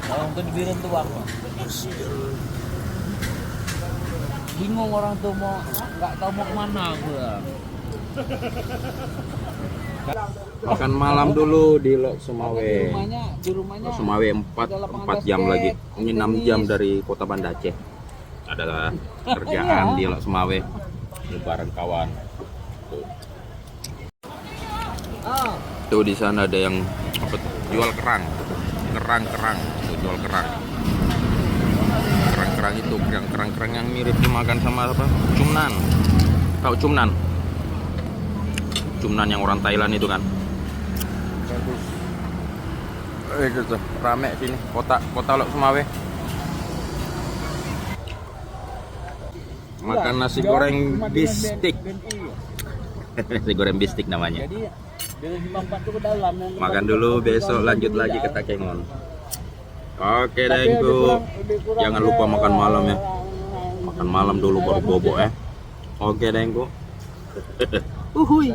Orang tuh dibirin tuh bang. Bingung orang tuh mau nggak tahu mau kemana gua. Makan malam dulu di Lok Sumawe. Di rumahnya Lok Sumawe 4 jam lagi. Ini 6 jam dari kota Banda Aceh. Ada kerjaan di Lok Sumawe. Lebaran kawan. Tuh. Tuh di sana ada yang apa tuh? Jual kerang. Kerang. Tuh, jual kerang. Kerang itu kerang yang mirip dimakan sama apa? Cumnan. Tahu cumnan? Cumnan yang orang Thailand itu kan. Itu tuh rame sini kota Lok Sumawe. Makan nasi goreng bistik. Nasi goreng bistik namanya. Makan dulu, besok lanjut lagi ke Takengon. Oke dengku, jangan lupa makan malam ya. Makan malam dulu baru bobo ya. Oke dengku. Uhuy.